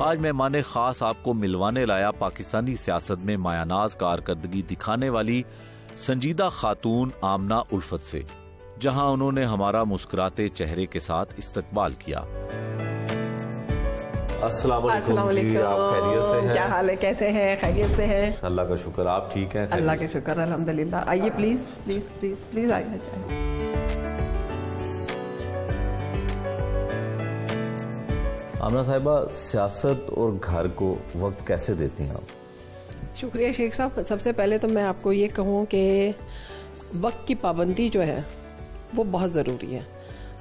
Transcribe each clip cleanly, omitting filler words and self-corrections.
आज मेहमान खास आपको मिलवाने लाया पाकिस्तानी सियासत में मायानाज कारकर्दगी दिखाने वाली संजीदा खातून आमना उल्फत से, जहां उन्होंने हमारा मुस्कुराते चेहरे के साथ इस्तकबाल किया। अस्सलाम वालेकुम जी, आप खैरियत से हैं? क्या हाल है, कैसे हैं? खैरियत से हैं? अल्लाह का शुक्र, आप ठीक हैं? अल्लाह का शुक्र, अल्हम्दुलिल्लाह। आइए प्लीज प्लीज प्लीज प्लीज आइए। आमना साहिबा, सियासत और घर को वक्त कैसे देती हैं आप? शुक्रिया शेख साहब। सबसे पहले तो मैं आपको ये कहूँ कि वक्त की पाबंदी जो है वो बहुत ज़रूरी है।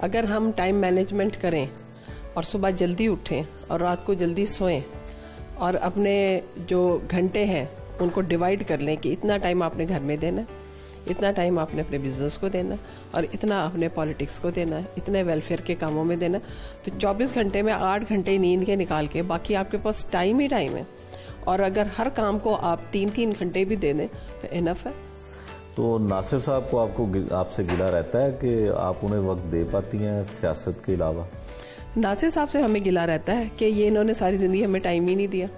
अगर हम टाइम मैनेजमेंट करें और सुबह जल्दी उठें और रात को जल्दी सोएं और अपने जो घंटे हैं उनको डिवाइड कर लें कि इतना टाइम आपने घर में देना है, इतना टाइम आपने अपने बिजनेस को देना और इतना आपने पॉलिटिक्स को देना है, इतने वेलफेयर के कामों में देना, तो 24 घंटे में 8 घंटे नींद के निकाल के बाकी आपके पास टाइम ही टाइम है। और अगर हर काम को आप 3-3 घंटे भी दे दें तो इनफ है। तो नासिर साहब को आपसे गिला रहता है कि आप उन्हें वक्त दे पाती हैं सियासत के अलावा? नासिर साहब से हमें गिला रहता है कि ये इन्होंने सारी जिंदगी हमें टाइम ही नहीं दिया,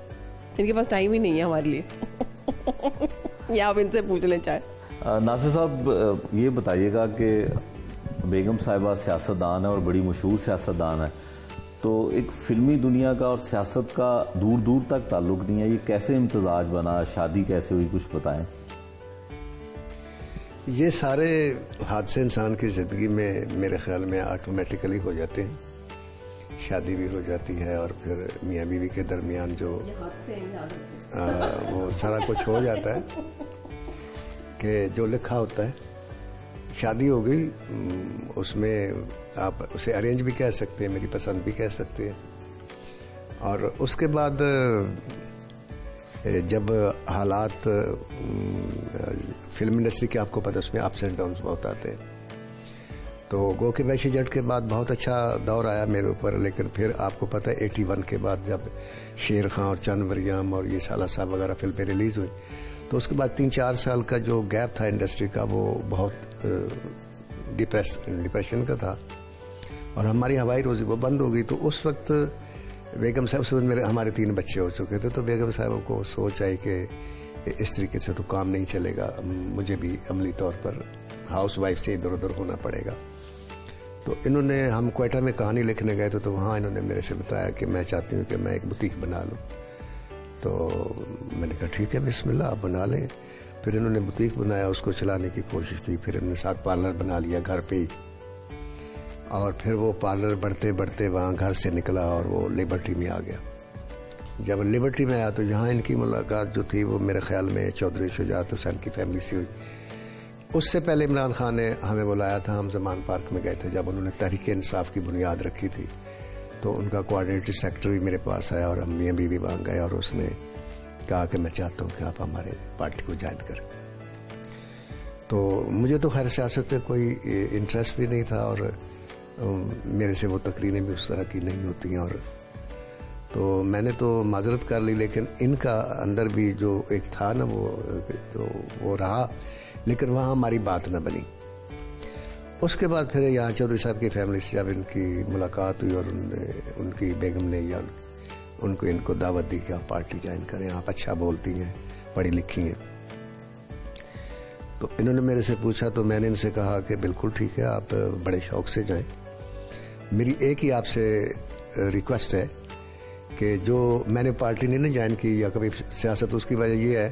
इनके पास टाइम ही नहीं है हमारे लिए। या आप इनसे पूछ लें चाहे। नासिर साहब, ये बताइएगा कि बेगम साहिबा सियासतदान है और बड़ी मशहूर सियासतदान है, तो एक फिल्मी दुनिया का और सियासत का दूर दूर तक ताल्लुक नहीं है, ये कैसे इम्तजाज बना, शादी कैसे हुई, कुछ बताएं। ये सारे हादसे इंसान की ज़िंदगी में मेरे ख्याल में ऑटोमेटिकली हो जाते हैं। शादी भी हो जाती है और फिर मियाँ बीवी के दरमियान जो वो सारा कुछ हो जाता है कि जो लिखा होता है। शादी हो गई, उसमें आप उसे अरेंज भी कह सकते हैं, मेरी पसंद भी कह सकते हैं। और उसके बाद जब हालात फिल्म इंडस्ट्री के आपको पता, उसमें अप्स एंड डाउन्स बहुत आते हैं, तो गो के वैशी जट के बाद बहुत अच्छा दौर आया मेरे ऊपर। लेकिन फिर आपको पता है 81 के बाद जब शेर खां और चंद मरियम और ये साला साहब वगैरह फिल्में रिलीज़ हुई, तो उसके बाद 3-4 साल का जो गैप था इंडस्ट्री का, वो बहुत डिप्रेशन का था और हमारी हवाई रोज़ी वो बंद हो गई। तो उस वक्त बेगम साहब से हमारे 3 बच्चे हो चुके थे, तो बेगम साहब को सोच आई कि इस तरीके से तो काम नहीं चलेगा, मुझे भी अमली तौर पर हाउस वाइफ से इधर उधर होना पड़ेगा। तो इन्होंने, हम क्वेटा में कहानी लिखने गए थे, तो वहाँ इन्होंने मेरे से बताया कि मैं चाहती हूँ कि मैं एक बुटीक बना लूँ। तो मैंने कहा ठीक है, बिस्मिल्लाह, आप बना लें। फिर इन्होंने बुटीक बनाया, उसको चलाने की कोशिश की। फिर इन्होंने साथ पार्लर बना लिया घर पे ही, और फिर वो पार्लर बढ़ते बढ़ते वहाँ घर से निकला और वो लिबर्टी में आ गया। जब लिबर्टी में आया तो यहाँ इनकी मुलाकात जो थी वो मेरे ख्याल में चौधरी शुजात हुसैन की फैमिली से हुई। उससे पहले इमरान खान ने हमें बुलाया था, हम जमान पार्क में गए थे जब उन्होंने तहरीक इंसाफ की बुनियाद रखी थी। तो उनका कोऑर्डिनेटर सेक्रेटरी मेरे पास आया और हम मियाँ बीवी वहाँ गए और उसने कहा कि मैं चाहता हूँ कि आप हमारे पार्टी को ज्वाइन करें। तो मुझे तो खैर सियासत में कोई इंटरेस्ट भी नहीं था और मेरे से वो तकरीरें भी उस तरह की नहीं होती हैं, और तो मैंने तो माजरत कर ली। लेकिन इनका अंदर भी जो एक था ना, वो रहा, लेकिन वहाँ हमारी बात न बनी। उसके बाद फिर यहाँ चौधरी साहब की फैमिली से जब इनकी मुलाकात हुई और उनकी बेगम ने या इनको दावत दी कि आप पार्टी ज्वाइन करें, आप अच्छा बोलती हैं, पढ़ी लिखी हैं। तो इन्होंने मेरे से पूछा, तो मैंने इनसे कहा कि बिल्कुल ठीक है, आप बड़े शौक से जाएं। मेरी एक ही आपसे रिक्वेस्ट है कि जो मैंने पार्टी नहीं ना ज्वाइन की या कभी सियासत, उसकी वजह ये है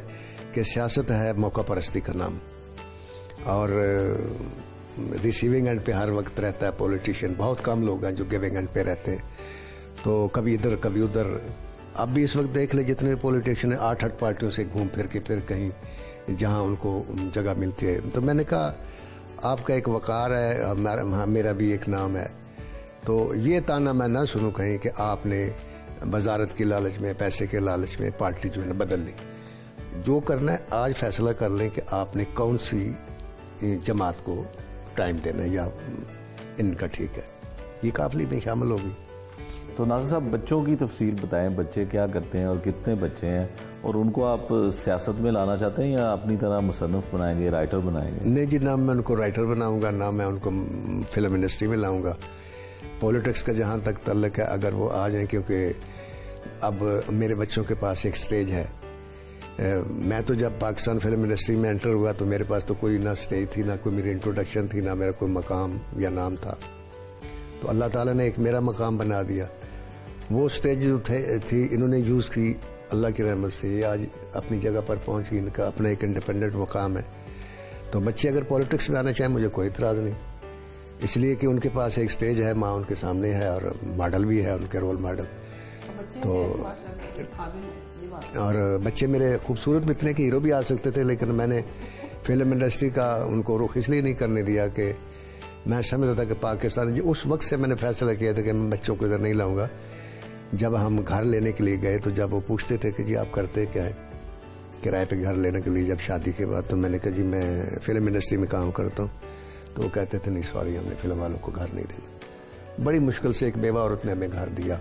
कि सियासत है मौका परस्ती का नाम, और रिसीविंग एंड पे हर वक्त रहता है पॉलिटिशियन। बहुत कम लोग हैं जो गिविंग एंड पे रहते हैं, तो कभी इधर कभी उधर। अब भी इस वक्त देख ले, जितने पॉलिटिशियन हैं 8 पार्टियों से घूम फिर के फिर कहीं जहां उनको जगह मिलती है। तो मैंने कहा आपका एक वकार है, मेरा भी एक नाम है, तो ये ताना मैं ना सुनूं कहीं कि आपने वजारत की लालच में, पैसे के लालच में पार्टी जो है ना बदल ली। जो करना है आज फैसला कर लें कि आपने कौन सी जमात को टाइम देना है, या इनका ठीक है, ये काफिले में शामिल होगी। तो नासिर साहब, बच्चों की तफसील बताएं, बच्चे क्या करते हैं और कितने बच्चे हैं, और उनको आप सियासत में लाना चाहते हैं या अपनी तरह मुसन्निफ बनाएंगे, राइटर बनाएंगे? नहीं जी, ना मैं उनको राइटर बनाऊंगा, ना मैं उनको फिल्म इंडस्ट्री में लाऊंगा। पॉलिटिक्स का जहाँ तक तल्लक है, अगर वो आ जाएं, क्योंकि अब मेरे बच्चों के पास एक स्टेज है। मैं तो जब पाकिस्तान फिल्म इंडस्ट्री में एंटर हुआ तो मेरे पास तो कोई ना स्टेज थी, ना कोई मेरी इंट्रोडक्शन थी, ना मेरा कोई मकाम या नाम था। तो अल्लाह ताला ने एक मेरा मकाम बना दिया। वो स्टेज जो थी इन्होंने यूज़ की, अल्लाह की रहमत से ये आज अपनी जगह पर पहुंची, इनका अपना एक इंडिपेंडेंट मकाम है। तो बच्चे अगर पॉलिटिक्स में आना चाहें मुझे कोई इतराज़ नहीं, इसलिए कि उनके पास एक स्टेज है, माँ उनके सामने है और मॉडल भी है, उनके रोल मॉडल। तो और बच्चे मेरे खूबसूरत भी इतने कि हीरो भी आ सकते थे, लेकिन मैंने फिल्म इंडस्ट्री का उनको रुख इसलिए नहीं करने दिया कि मैं समझता था कि पाकिस्तान, उस वक्त से मैंने फैसला किया था कि मैं बच्चों को इधर नहीं लाऊंगा। जब हम घर लेने के लिए गए तो जब वो पूछते थे कि जी आप करते क्या है किराए पे घर लेने के लिए, जब शादी के बाद, तो मैंने कहा जी मैं फिल्म इंडस्ट्री में काम करता हूँ। तो वो कहते थे नहीं सॉरी, हमने फिल्म वालों को घर नहीं देना। बड़ी मुश्किल से एक बेवा औरत ने हमें घर दिया।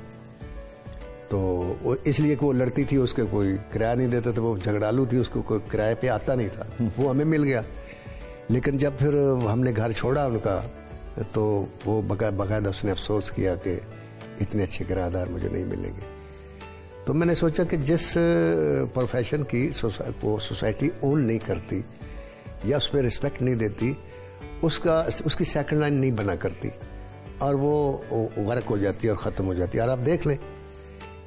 तो इसलिए कि वो लड़ती थी, उसके कोई किराया नहीं देता था, वो झगड़ालू थी, उसको कोई किराए पे आता नहीं था, वो हमें मिल गया। लेकिन जब फिर हमने घर छोड़ा उनका तो वो बाकायदा उसने अफसोस किया कि इतने अच्छे किराएदार मुझे नहीं मिलेंगे। तो मैंने सोचा कि जिस प्रोफेशन की सोसाइटी ओन नहीं करती या उस पर रिस्पेक्ट नहीं देती, उसकी सेकंड लाइन नहीं बना करती और वो गर्क हो जाती है और ख़त्म हो जाती है। और आप देख लें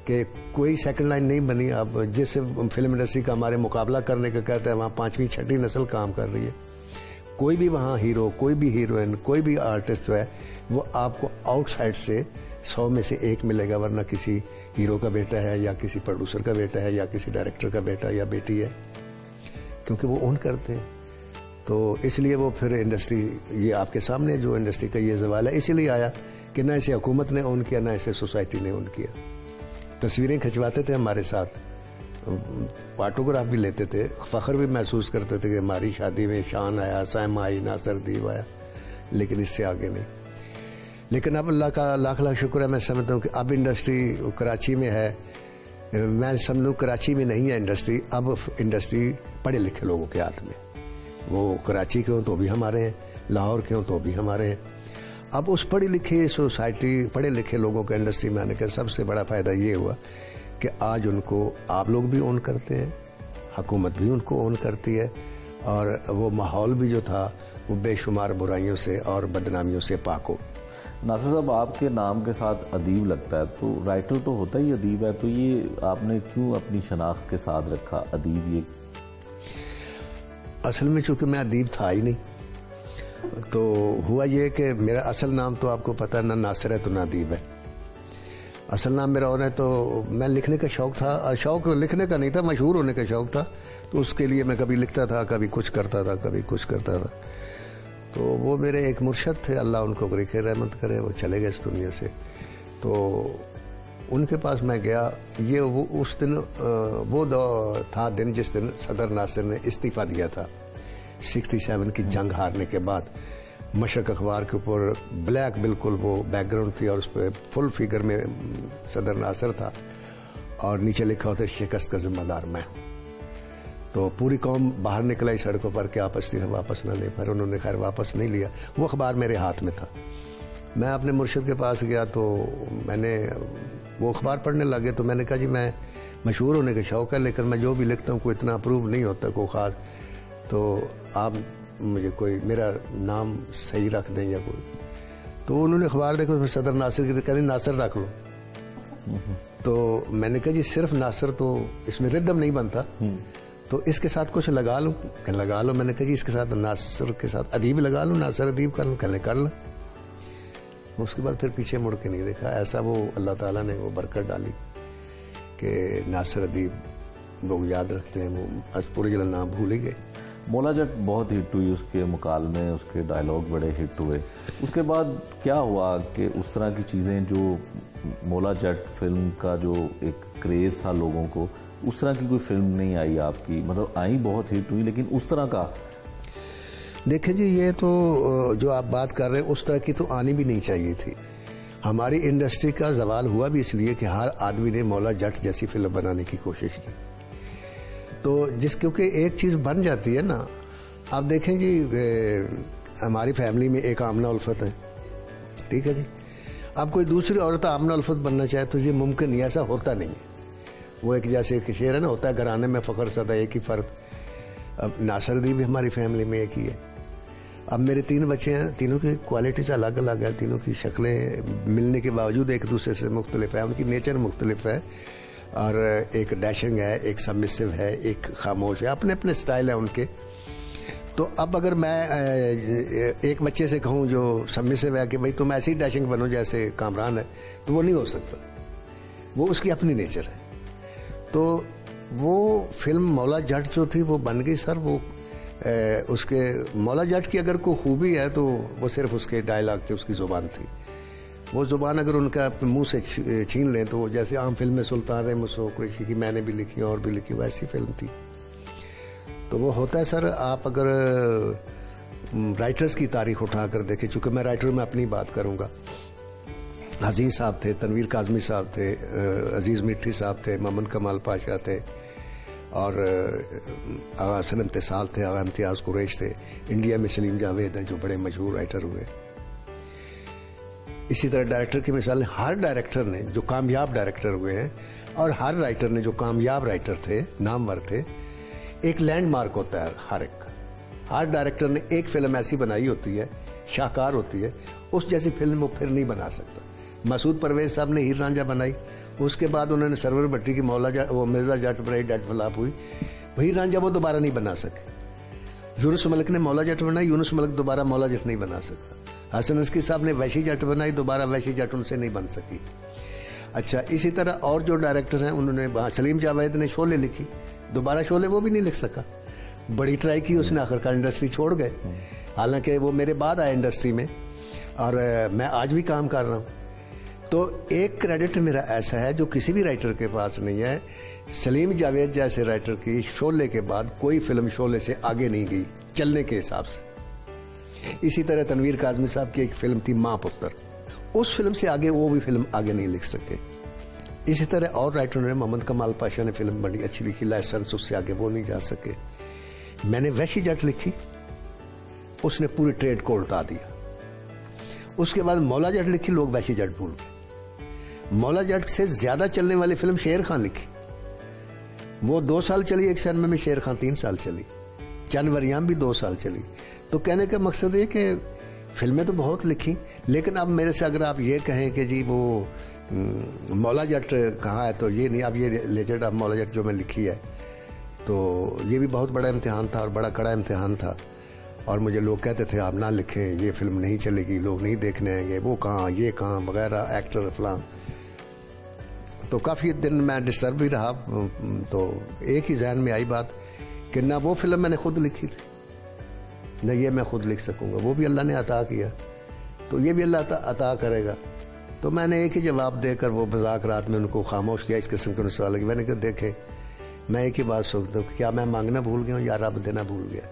कि कोई सेकंड लाइन नहीं बनी। अब जिस फिल्म इंडस्ट्री का हमारे मुकाबला करने का कहते हैं, वहाँ 5वीं 6वीं नस्ल काम कर रही है। कोई भी वहाँ हीरो, कोई भी हीरोइन, कोई भी आर्टिस्ट जो है वो आपको आउटसाइड से 100 में से 1 मिलेगा, वरना किसी हीरो का बेटा है या किसी प्रोड्यूसर का बेटा है या किसी डायरेक्टर का बेटा या बेटी है, क्योंकि वो ओन करते हैं। तो इसलिए वो फिर इंडस्ट्री, ये आपके सामने जो इंडस्ट्री का ये सवाल है, इसीलिए आया कि ना इसे हुकूमत ने ओन किया, ना इसे सोसाइटी ने ओन किया। तस्वीरें खिंचवाते थे हमारे साथ, ऑटोग्राफ भी लेते थे, फ़ख्र भी महसूस करते थे कि हमारी शादी में शान आया, सायमा आई, नासर दीव आया, लेकिन इससे आगे नहीं। लेकिन अब अल्लाह का लाख लाख शुक्र है, मैं समझता हूँ कि अब इंडस्ट्री कराची में है। मैं समझूँ कराची में नहीं है इंडस्ट्री, अब इंडस्ट्री पढ़े लिखे लोगों के हाथ में। वो कराची के हों तो भी हमारे हैं, लाहौर के हों तो भी हमारे हैं। अब उस पढ़ी लिखी सोसाइटी, पढ़े लिखे लोगों के इंडस्ट्री में आने का सबसे बड़ा फ़ायदा ये हुआ कि आज उनको आप लोग भी ओन करते हैं, हुकूमत भी उनको ओन करती है, और वो माहौल भी जो था वो बेशुमार बुराइयों से और बदनामियों से पाक हो। नासिर साहब, आपके नाम के साथ अदीब लगता है, तो राइटर तो होता ही अदीब है, तो ये आपने क्यों अपनी शनाख्त के साथ रखा अदीब? ये असल में चूँकि मैं अदीब था ही नहीं, तो हुआ ये कि मेरा असल नाम तो आपको पता है, ना नासिर है तो ना अदीब है। असल नाम मेरा और है, तो मैं लिखने का शौक़ था, और शौक़ लिखने का नहीं था, मशहूर होने का शौक़ था। तो उसके लिए मैं कभी लिखता था, कभी कुछ करता था, कभी कुछ करता था। तो वो मेरे एक मुर्शद थे, अल्लाह उनको बरक़े रहमत करे, वो चले गए इस दुनिया से। तो उनके पास मैं गया, ये वो उस दिन वो था दिन जिस दिन सदर नासिर ने इस्तीफ़ा दिया था 67 की जंग हारने के बाद। मशरक़ अखबार के ऊपर ब्लैक बिल्कुल वो बैकग्राउंड थी और उस पर फुल फिगर में सदर नासिर था और नीचे लिखा होता शिकस्त का जिम्मेदार मैं। तो पूरी कौम बाहर निकलाई सड़कों पर कि आप इस्तीफ़ा वापस न ले, पर उन्होंने खैर वापस नहीं लिया। वो अखबार मेरे हाथ में था। मैं अपने मुर्शिद के पास गया तो मैंने वो अखबार पढ़ने लगे, तो मैंने कहा जी मैं मशहूर होने का शौक़ है, लेकिन मैं जो भी लिखता हूँ कोई इतना अप्रूव नहीं होता कोई ख़ास, तो आप मुझे कोई मेरा नाम सही रख दें या कोई। तो उन्होंने अखबार देखो उसमें सदर नासिर की, कहते नासिर रख लो। तो मैंने कहा जी सिर्फ नासिर तो इसमें रिदम नहीं बनता, तो इसके साथ कुछ लगा लो। लगा लो। मैंने कहा जी इसके साथ नासिर के साथ अदीब लगा लो, नासिर अदीब कर लो। कहने कर लो। उसके बाद फिर पीछे मुड़ के नहीं देखा। ऐसा वो अल्लाह ताला ने वो बरकत डाली कि नासिर अदीब लोग याद रखते हैं, वो ओरिजिनल नाम भूल ही गए। मौला जट बहुत हिट हुई, उसके मुकालमे, उसके डायलॉग बड़े हिट हुए। उसके बाद क्या हुआ कि उस तरह की चीज़ें जो मौला जट फिल्म का जो एक क्रेज़ था लोगों को, उस तरह की कोई फिल्म नहीं आई आपकी? मतलब आई, बहुत हिट हुई, लेकिन उस तरह का? देखें जी, ये तो जो आप बात कर रहे हैं उस तरह की तो आनी भी नहीं चाहिए थी। हमारी इंडस्ट्री का जवाल हुआ भी इसलिए कि हर आदमी ने मौला जट जैसी फिल्म बनाने की कोशिश की। तो क्योंकि एक चीज़ बन जाती है ना, आप देखें जी हमारी फैमिली में एक आमना उल्फत है, ठीक है जी। अब कोई दूसरी औरत आमना उल्फत बनना चाहे तो ये मुमकिन नहीं, ऐसा होता नहीं है। वो एक जैसे एक शेर है ना, होता है घराने में फ़ख्र सदा एक ही फ़र्द। अब नासरदी भी हमारी फैमिली में एक ही है। अब मेरे 3 बच्चे हैं, तीनों की क्वालिटीज़ अलग अलग है, तीनों की शक्लें मिलने के बावजूद एक दूसरे से मुख्तलिफ है, उनकी नेचर मुख्तलिफ है। और एक डैशिंग है, एक सबमिसिव है, एक खामोश है, अपने अपने स्टाइल है उनके। तो अब अगर मैं एक बच्चे से कहूँ जो सबमिसिव है कि भाई तुम ऐसी डैशिंग बनो जैसे कामरान है, तो वो नहीं हो सकता, वो उसकी अपनी नेचर है। तो वो फिल्म मौला जट जो थी वो बन गई सर, वो उसके मौला जट की अगर कोई खूबी है तो वो सिर्फ उसके डायलॉग थे, उसकी ज़ुबान थी। वो ज़ुबान अगर उनका अपने मुंह से छीन लें तो जैसे आम फिल्म में सुल्तान रहमत कुरैशी की मैंने भी लिखी और भी लिखी, वैसी फिल्म थी। तो वो होता है सर, आप अगर राइटर्स की तारीख उठा कर देखें, चूँकि मैं राइटर में अपनी बात करूँगा, अजीज़ साहब थे, तनवीर काज़मी साहब थे, अजीज़ मिट्टी साहब थे, मोहम्मद कमाल पाशा थे, और आगा हसन इम्तिसाल थे, आगा इम्तियाज़ कुरैश थे। इंडिया में सलीम जावेद हैं जो बड़े मशहूर राइटर हुए। इसी तरह डायरेक्टर की मिसाल, हर डायरेक्टर ने जो कामयाब डायरेक्टर हुए हैं और हर राइटर ने जो कामयाब राइटर थे, नामवर थे, एक लैंडमार्क होता है हर एक का। हर डायरेक्टर ने एक फिल्म ऐसी बनाई होती है, शाहकार होती है, उस जैसी फिल्म वो फिर नहीं बना सकता। मसूद परवेज़ साहब ने हीर रांझा बनाई, उसके बाद उन्होंने सरवर भट्टी की वो मिर्ज़ा जट बनाई, डेट फ्लॉप हुई, हीर रांझा वो दोबारा नहीं बना सके। यूनुस मलिक ने मौला जट बनाई, यूनुस मलिक दोबारा मौला जट नहीं बना सका। हसन अस्की साहब ने वैशी जट बनाई, दोबारा वैशी जट उनसे नहीं बन सकी। अच्छा, इसी तरह और जो डायरेक्टर हैं उन्होंने, सलीम जावेद ने शोले लिखी, दोबारा शोले वो भी नहीं लिख सका, बड़ी ट्राई की उसने, आखिरकार इंडस्ट्री छोड़ गए। हालांकि वो मेरे बाद आए इंडस्ट्री में और मैं आज भी काम कर रहा हूँ। तो एक क्रेडिट मेरा ऐसा है जो किसी भी राइटर के पास नहीं है। सलीम जावेद जैसे राइटर की शोले के बाद कोई फिल्म शोले से आगे नहीं गई चलने के हिसाब से। इसी तरह तनवीर काज़मी साहब की एक फिल्म थी माँ पुत्र, उस फिल्म से आगे वो भी फिल्म आगे नहीं लिख सके। इसी तरह और राइटरों ने, मोहम्मद कमाल पाशा ने फिल्म बड़ी अच्छी लिखी, लाइसेंस, उससे आगे वो नहीं जा सके। मैंने वैशी जट लिखी, उसने पूरी ट्रेड को उल्टा दिया। उसके बाद मौला जट लिखी, लोग वैशी जट भूल गए। मौला जट से ज्यादा चलने वाली फिल्म शेर खान लिखी, वो 2 साल चली एक सिनेमा में, शेर खान 3 साल चली, चंद वरियाम भी 2 साल चली। तो कहने का मकसद ये कि फिल्में तो बहुत लिखी, लेकिन अब मेरे से अगर आप ये कहें कि जी वो मौला जट कहाँ है, तो ये नहीं। अब ये लेजेंड ऑफ मौला जट जो मैं लिखी है, तो ये भी बहुत बड़ा इम्तिहान था और बड़ा कड़ा इम्तिहान था। और मुझे लोग कहते थे आप ना लिखें, ये फिल्म नहीं चलेगी, लोग नहीं देखने आएंगे, वो कहाँ, ये कहाँ वगैरह, एक्टर फलां। तो काफ़ी दिन मैं डिस्टर्ब भी रहा। तो एक ही जहन में आई बात कि ना वो फिल्म मैंने खुद लिखी थी, न ये मैं खुद लिख सकूँगा, वो भी अल्लाह ने अता किया, तो ये भी अल्लाह अता करेगा। तो मैंने एक ही जवाब देकर वो मजाक रात में उनको खामोश किया। इस किस्म के सवाल की मैंने कहा देखें, मैं एक ही बात सोचता हूँ, क्या मैं मांगना भूल गया हूँ या रब देना भूल गया?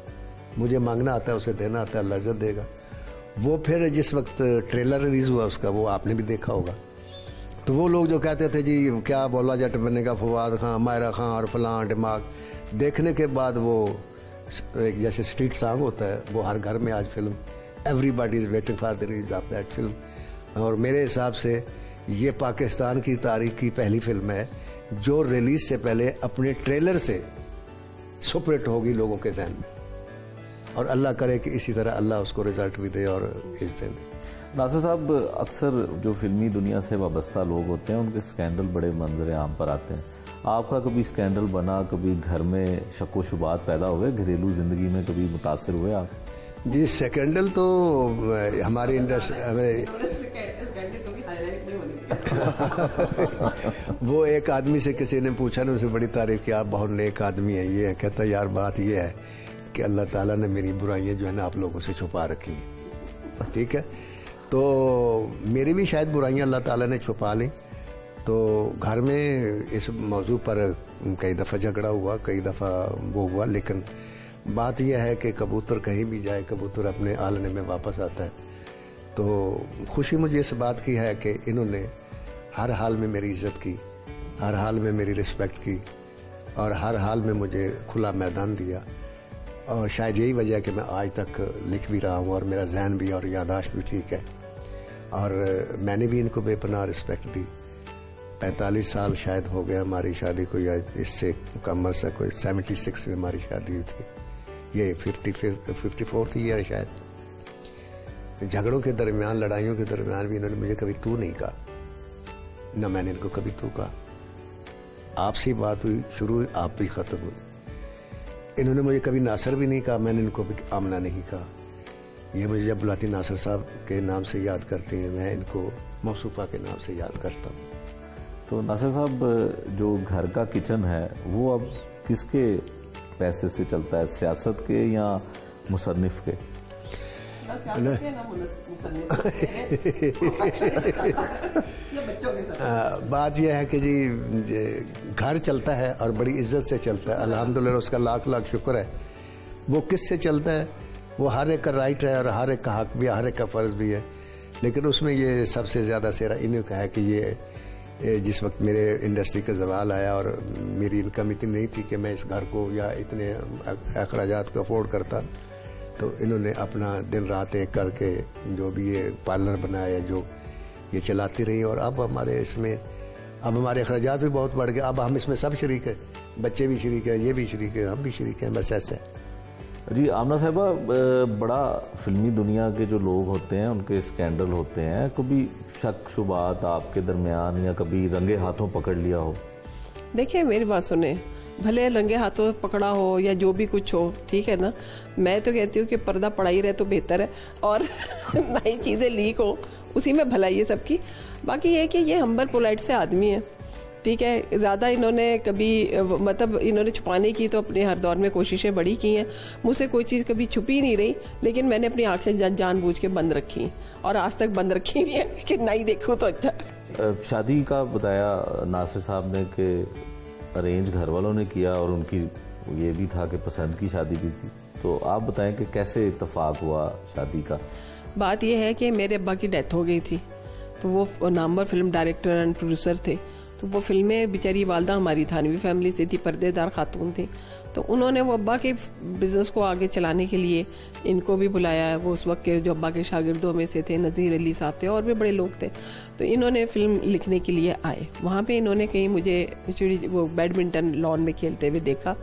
मुझे मांगना आता है, उसे देना आता है, अल्लाह इज़्ज़त देगा। वो फिर जिस वक्त ट्रेलर रिलीज़ हुआ उसका, वो आपने भी देखा होगा, तो वो लोग जो कहते थे जी क्या मौला जट बनेगा, फवाद खां, मायरा खां और फलां दिमाग, देखने के बाद वो एक जैसे स्ट्रीट सॉन्ग होता है, वो हर घर में आज film, everybody is waiting for the release of that film. और मेरे हिसाब से ये पाकिस्तान की तारीख की पहली फिल्म है जो रिलीज से पहले अपने ट्रेलर से सुपरहिट होगी लोगों के जहन में, और अल्लाह करे कि इसी तरह अल्लाह उसको रिजल्ट भी दे और इज्जत दे। नासिर साहब, अक्सर जो फिल्मी दुनिया से वाबस्ता लोग होते हैं उनके स्कैंडल बड़े मंजर आम पर आते हैं। आपका कभी स्कैंडल बना, कभी घर में शक व शुबात पैदा हुए, घरेलू ज़िंदगी में कभी मुतासर हुए आप? जी, स्कैंडल तो हमारी इंडस्ट्री हमें वो एक आदमी से किसी ने पूछा ना, उसे बड़ी तारीफ की, आप बहुत नेक आदमी हैं। ये कहता यार बात ये है कि अल्लाह ताला ने मेरी बुराइयां जो है ना आप लोगों से छुपा रखी हैं, ठीक है। तो मेरी भी शायद बुराइयां अल्लाह ताला ने छुपा ली। तो घर में इस मौजू पर कई दफ़ा झगड़ा हुआ, कई दफ़ा वो हुआ, लेकिन बात यह है कि कबूतर कहीं भी जाए, कबूतर अपने आलने में वापस आता है। तो खुशी मुझे इस बात की है कि इन्होंने हर हाल में मेरी इज़्ज़त की, हर हाल में मेरी रिस्पेक्ट की, और हर हाल में मुझे खुला मैदान दिया। और शायद यही वजह है कि मैं आज तक लिख भी रहा हूँ और मेरा जहन भी और यादाश्त भी ठीक है, और मैंने भी इनको बेपनाह रिस्पेक्ट दी। 45 साल शायद हो गया हमारी शादी को, या इससे कम अरसा, कोई 76 में हमारी शादी हुई थी, ये 54th ईयर शायद। झगड़ों के दरमियान, लड़ाइयों के दरमियान भी इन्होंने मुझे कभी तू नहीं कहा, न मैंने इनको कभी तू कहा। आपसे बात हुई, शुरू हुई, आप भी ख़त्म हुई। इन्होंने मुझे कभी नासर भी नहीं कहा, मैंने इनको कभी आमना नहीं कहा। ये मुझे जब बुलाती नासर साहब के नाम से याद करते हैं, मैं इनको मौसूफा के नाम से याद करता हूँ। तो नासिर साहब, जो घर का किचन है वो अब किसके पैसे से चलता है, सियासत के या मुसन्निफ के? बात यह है कि जी घर चलता है और बड़ी इज्जत से चलता है, अल्हम्दुलिल्लाह, उसका लाख लाख शुक्र है। वो किससे चलता है, वो हर एक का राइट है और हर एक का हक भी है, हर एक का फ़र्ज़ भी है। लेकिन उसमें ये सबसे ज़्यादा सेरा इन्हीं का है कि ये जिस वक्त मेरे इंडस्ट्री का ज़वाल आया और मेरी इनकम इतनी नहीं थी कि मैं इस घर को या इतने अखराजात को अफोर्ड करता, तो इन्होंने अपना दिन रात एक करके जो भी ये पार्लर बनाया, जो ये चलाती रही। और अब हमारे इसमें, अब हमारे अखराजात भी बहुत बढ़ गए। अब हम इसमें सब शरीक हैं, बच्चे भी शरीक हैं, ये भी शरीक है, हम भी शरीक हैं, बस ऐसे। जी आमना साहिबा, बड़ा फिल्मी दुनिया के जो लोग होते हैं उनके स्कैंडल होते हैं, कभी शक शुबात आपके दरमियान या कभी रंगे हाथों पकड़ लिया हो? देखिए मेरी बात सुने, भले रंगे हाथों पकड़ा हो या जो भी कुछ हो, ठीक है ना, मैं तो कहती हूँ कि पर्दा पड़ा ही रहे तो बेहतर है, और नई चीज़ें लीक हो उसी में भलाई है सबकी। बाकी ये है कि ये हम्बल पोलाइट से आदमी है, ठीक है। ज़्यादा इन्होंने कभी मतलब इन्होंने छुपाने की तो अपने हर दौर में कोशिशें बड़ी की हैं, मुझसे कोई चीज़ कभी छुपी नहीं रही, लेकिन मैंने अपनी आंखें जानबूझ के बंद रखी और आज तक बंद रखी नहीं है कि नहीं देखूँ तो अच्छा। शादी का बताया नासिर साहब ने कि अरेंज घर वालों ने किया और उनकी ये भी था कि पसंद की शादी भी थी, तो आप बताएं कि कैसे इत्तेफाक हुआ शादी का? बात यह है कि मेरे अब्बा की डेथ हो गई थी, तो वो Namvar film director and producer थे, तो वो फिल्में, बेचारी वालदा हमारी थानवी फैमिली से थी, पर्देदार खातून थी, तो उन्होंने वो अब्बा के बिज़नेस को आगे चलाने के लिए इनको भी बुलाया। वो उस वक्त के जो अब्बा के शागिर्दों में से थे, नज़ीर अली साहब थे और भी बड़े लोग थे, तो इन्होंने फिल्म लिखने के लिए आए। वहाँ पे इन्होंने कहीं मुझे वो बैडमिंटन लॉन में खेलते हुए देखा,